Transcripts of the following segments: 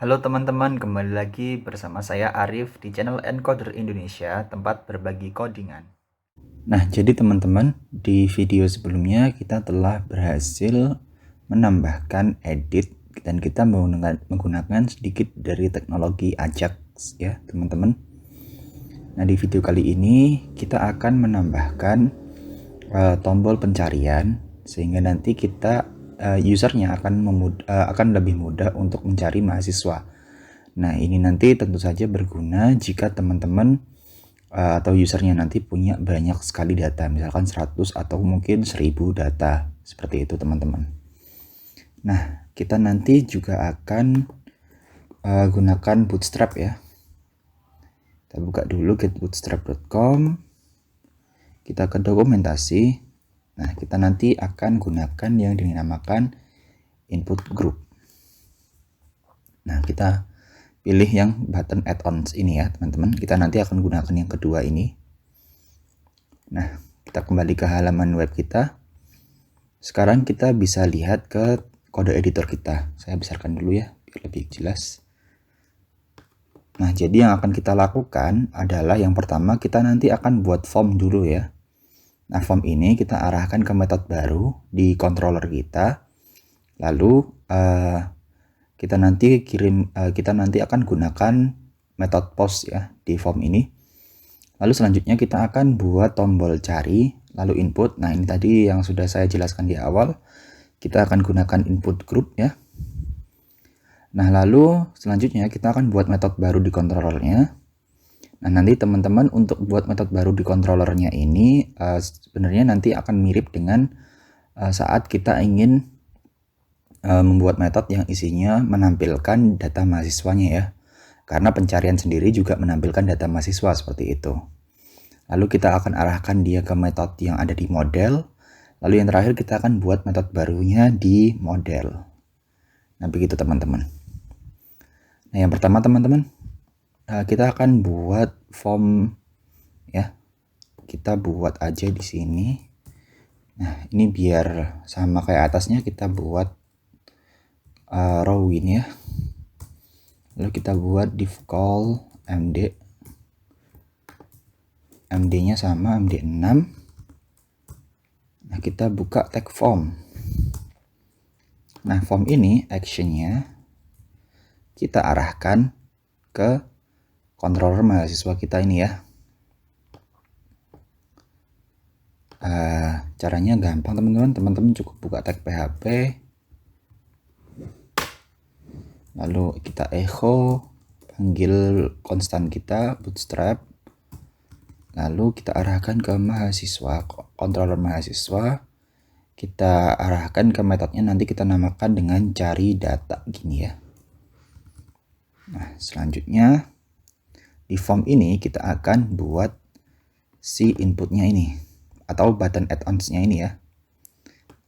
Halo teman-teman, kembali lagi bersama saya Arif di channel Encoder Indonesia, tempat berbagi codingan. Nah, jadi teman-teman, di video sebelumnya kita telah berhasil menambahkan edit dan kita menggunakan sedikit dari teknologi Ajax ya, teman-teman. Nah, di video kali ini kita akan menambahkan tombol pencarian sehingga nanti kita usernya akan lebih mudah untuk mencari mahasiswa. Nah, ini nanti tentu saja berguna jika teman-teman atau usernya nanti punya banyak sekali data, misalkan 100 atau mungkin 1000 data, seperti itu teman-teman. Nah, kita nanti juga akan gunakan Bootstrap ya. Kita buka dulu getbootstrap.com, kita ke dokumentasi. Nah, kita nanti akan gunakan yang dinamakan input group. Nah, kita pilih yang button add-ons ini ya teman-teman. Kita nanti akan gunakan yang kedua ini. Nah, kita kembali ke halaman web kita. Sekarang kita bisa lihat ke kode editor kita. Saya besarkan dulu ya biar lebih jelas. Nah, jadi yang akan kita lakukan adalah yang pertama kita nanti akan buat form dulu ya. Nah, form ini kita arahkan ke metode baru di controller kita. Lalu kita nanti akan gunakan metode post ya di form ini. Lalu selanjutnya kita akan buat tombol cari, lalu input. Nah, ini tadi yang sudah saya jelaskan di awal. Kita akan gunakan input group ya. Nah, lalu selanjutnya kita akan buat metode baru di controllernya. Nah, nanti teman-teman untuk buat metode baru di controllernya ini sebenarnya nanti akan mirip dengan saat kita ingin membuat metode yang isinya menampilkan data mahasiswanya ya. Karena pencarian sendiri juga menampilkan data mahasiswa seperti itu. Lalu kita akan arahkan dia ke metode yang ada di model. Lalu yang terakhir kita akan buat metode barunya di model. Nah, begitu teman-teman. Nah, yang pertama teman-teman, kita akan buat form ya. Kita buat aja di sini. Nah, ini biar sama kayak atasnya kita buat row ini ya. Lalu kita buat div call md. MD-nya sama MD6. Nah, kita buka tag form. Nah, form ini actionnya kita arahkan ke controller mahasiswa kita ini ya. Caranya gampang teman-teman. Teman-teman cukup buka tag PHP. Lalu kita echo, panggil konstan kita bootstrap. Lalu kita arahkan ke mahasiswa, controller mahasiswa. Kita arahkan ke metodenya, nanti kita namakan dengan cari data gini ya. Nah, selanjutnya di form ini kita akan buat si inputnya ini atau button add-ons-nya ini ya.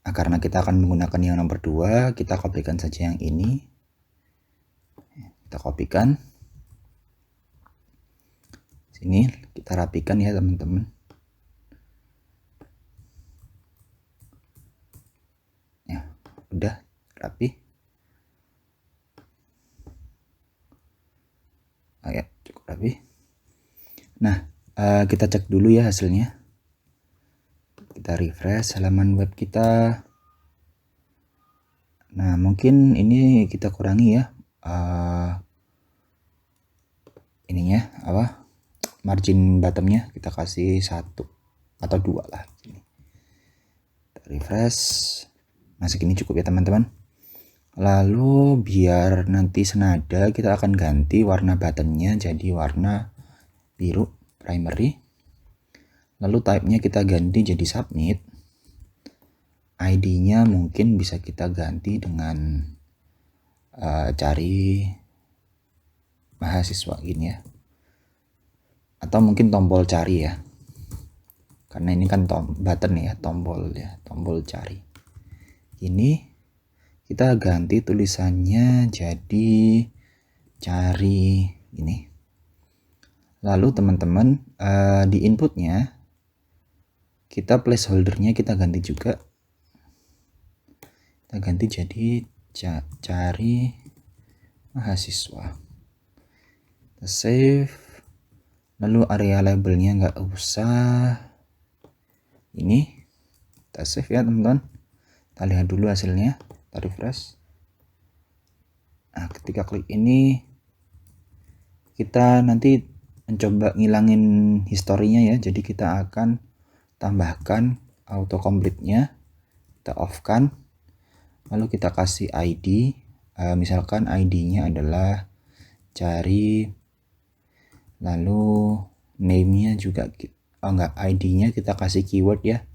Nah, karena kita akan menggunakan yang nomor 2, kita kopikan saja yang ini. Kita kopikan. Sini kita rapikan ya teman-teman. Ya, udah rapi. Oh ya, cukup rapi. Nah, kita cek dulu ya hasilnya. Kita refresh halaman web kita. Nah, mungkin ini kita kurangi ya. Ininya apa? Margin bottomnya kita kasih 1 atau 2 lah. Kita refresh. Nah, segini cukup ya teman-teman. Lalu biar nanti senada kita akan ganti warna buttonnya jadi warna biru primary. Lalu type-nya kita ganti jadi submit. ID-nya mungkin bisa kita ganti dengan cari mahasiswa gini ya. Atau mungkin tombol cari ya. Karena ini kan button ya, tombol cari. Ini kita ganti tulisannya jadi cari ini. Lalu teman-teman di inputnya kita placeholdernya kita ganti juga. Kita ganti jadi cari mahasiswa. Kita save. Lalu area labelnya nggak usah. Ini kita save ya teman-teman. Kita lihat dulu hasilnya. Kita refresh. Nah, ketika klik ini, kita nanti mencoba ngilangin historinya ya. Jadi kita akan tambahkan autocomplete-nya. Kita off-kan. Lalu kita kasih ID. Misalkan ID-nya adalah cari. Lalu name-nya juga, ID-nya kita kasih keyword ya.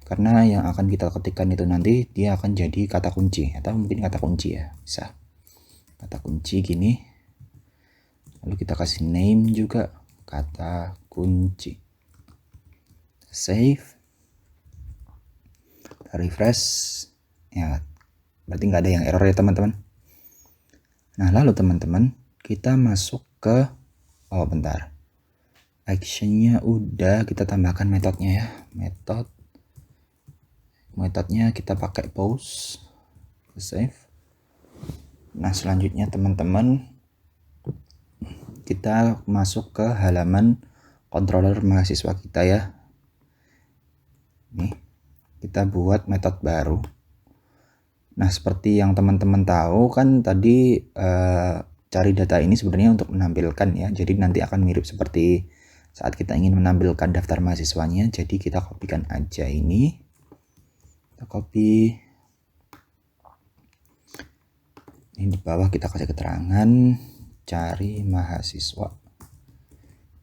Karena yang akan kita ketikkan itu nanti dia akan jadi kata kunci atau mungkin kata kunci ya, bisa kata kunci gini. Lalu kita kasih name juga kata kunci. Save. Kita refresh ya, berarti nggak ada yang error ya teman-teman. Nah lalu teman-teman, kita masuk ke bentar, actionnya udah, kita tambahkan metodenya ya. Metodnya kita pakai post. Save. Nah selanjutnya teman-teman, kita masuk ke halaman controller mahasiswa kita ya. Nih, kita buat metode baru. Nah seperti yang teman-teman tahu kan tadi, cari data ini sebenarnya untuk menampilkan ya. Jadi nanti akan mirip seperti saat kita ingin menampilkan daftar mahasiswanya. Jadi kita kopikan aja ini. Kita copy. Ini di bawah kita kasih keterangan cari mahasiswa.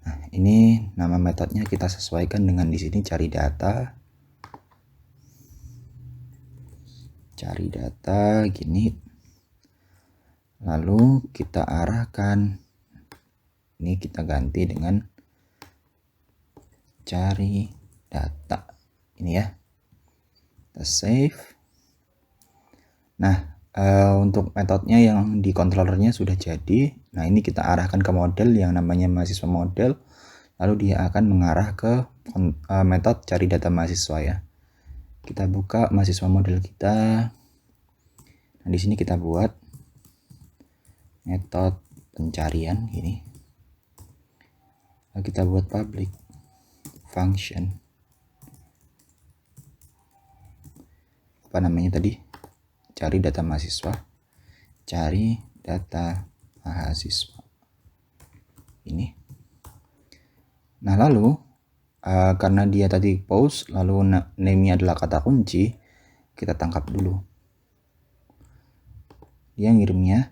Nah, ini nama metodenya kita sesuaikan dengan di sini cari data. Cari data gini. Lalu kita arahkan. Ini kita ganti dengan cari data. Ini ya. Kita save. Nah, untuk metodenya yang di controllernya sudah jadi. Nah ini kita arahkan ke model yang namanya mahasiswa model, lalu dia akan mengarah ke metode cari data mahasiswa ya. Kita buka mahasiswa model kita. Nah di sini kita buat metode pencarian gini. Lalu kita buat public function. Apa namanya tadi? Cari data mahasiswa. Cari data mahasiswa. Ini. Nah lalu karena dia tadi post, lalu name-nya adalah kata kunci, kita tangkap dulu. Dia ngirimnya,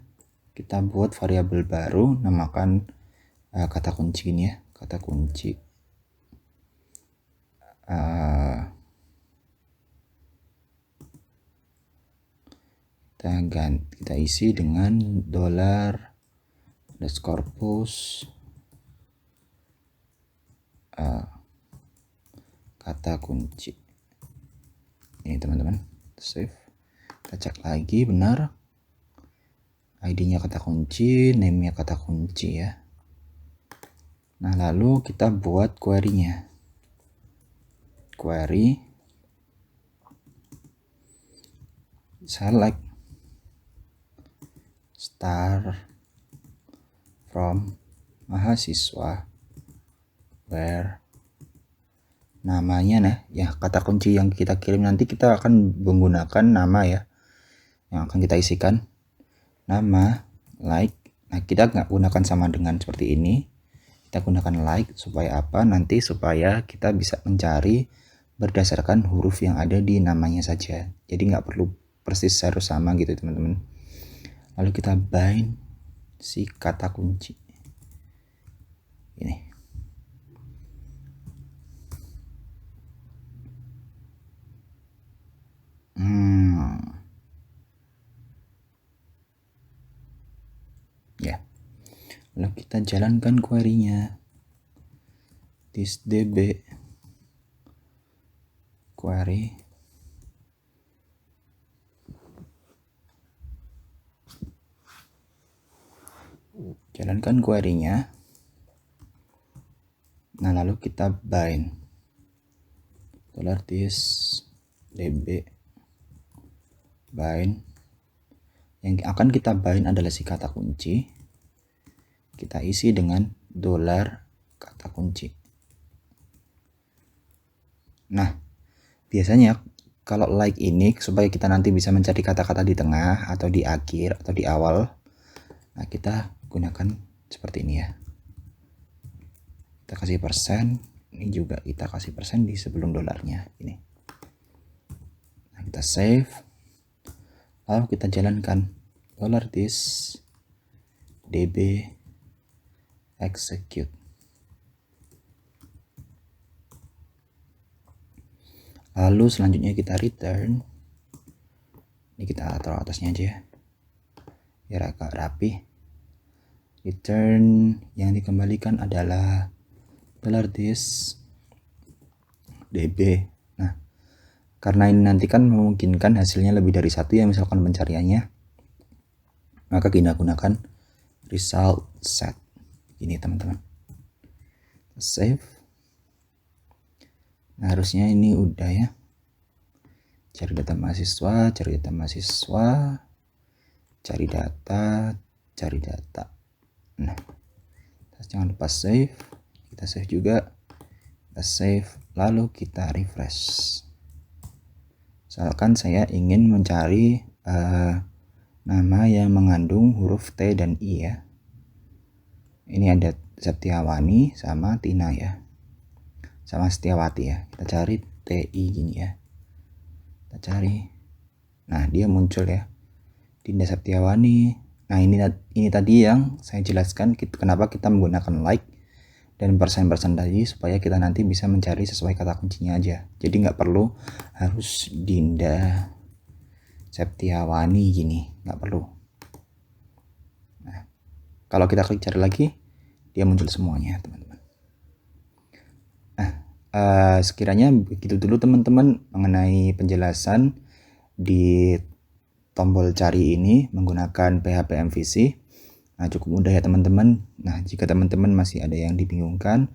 kita buat variabel baru, namakan kata kunci ini ya, kata kunci. Kita isi dengan $_post kata kunci. Ini teman-teman, save. Kita cek lagi benar. ID-nya kata kunci, name-nya kata kunci ya. Nah lalu kita buat query-nya. Query select star from mahasiswa where namanya, nah ya kata kunci yang kita kirim nanti kita akan menggunakan nama ya yang akan kita isikan, nama, like. Nah kita nggak gunakan sama dengan seperti ini, kita gunakan like supaya apa, nanti supaya kita bisa mencari berdasarkan huruf yang ada di namanya saja, jadi nggak perlu persis harus sama gitu teman-teman. Lalu kita bind si kata kunci ini. Ya, lalu kita jalankan query-nya. thisdb query jalankan query-nya. Nah lalu kita bind $thisdb bind Yang akan kita bind adalah si kata kunci. Kita isi dengan dolar kata kunci. Nah, biasanya kalau like ini supaya kita nanti bisa mencari kata-kata di tengah atau di akhir atau di awal, nah kita gunakan seperti ini ya. Kita kasih persen, ini juga kita kasih persen di sebelum dolarnya ini. Nah, kita save, lalu kita jalankan $this db execute. Lalu selanjutnya kita return. Ini kita taruh atasnya aja ya, biar agak rapi. Return yang dikembalikan adalah $this db. Nah, karena ini nanti kan memungkinkan hasilnya lebih dari satu ya, misalkan pencariannya, maka kita gunakan result set ini teman-teman. Save. Nah, harusnya ini udah ya. Cari data mahasiswa, cari data mahasiswa, cari data. Nah, jangan lupa save. Kita save juga. Kita save, lalu kita refresh. Misalkan saya ingin mencari nama yang mengandung huruf T dan I ya. Ini ada Septiawani sama Tina ya, sama Setiawati ya. Kita cari TI gini ya, kita cari. Nah, dia muncul ya, Dinda Septiawani. Nah, ini tadi yang saya jelaskan kenapa kita menggunakan like dan persen-persen tadi, supaya kita nanti bisa mencari sesuai kata kuncinya aja. Jadi nggak perlu harus Dinda Septiawani gini, nggak perlu. Nah, kalau kita klik cari lagi, dia muncul semuanya teman-teman. Nah, sekiranya begitu dulu teman-teman mengenai penjelasan di tombol cari ini menggunakan PHP MVC. Nah, cukup mudah ya teman-teman. Nah, jika teman-teman masih ada yang dibingungkan,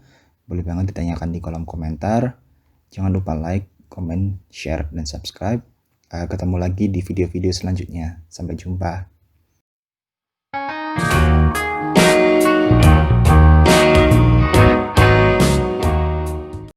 boleh banget ditanyakan di kolom komentar. Jangan lupa like, comment, share, dan subscribe. Ketemu lagi di video-video selanjutnya. Sampai jumpa.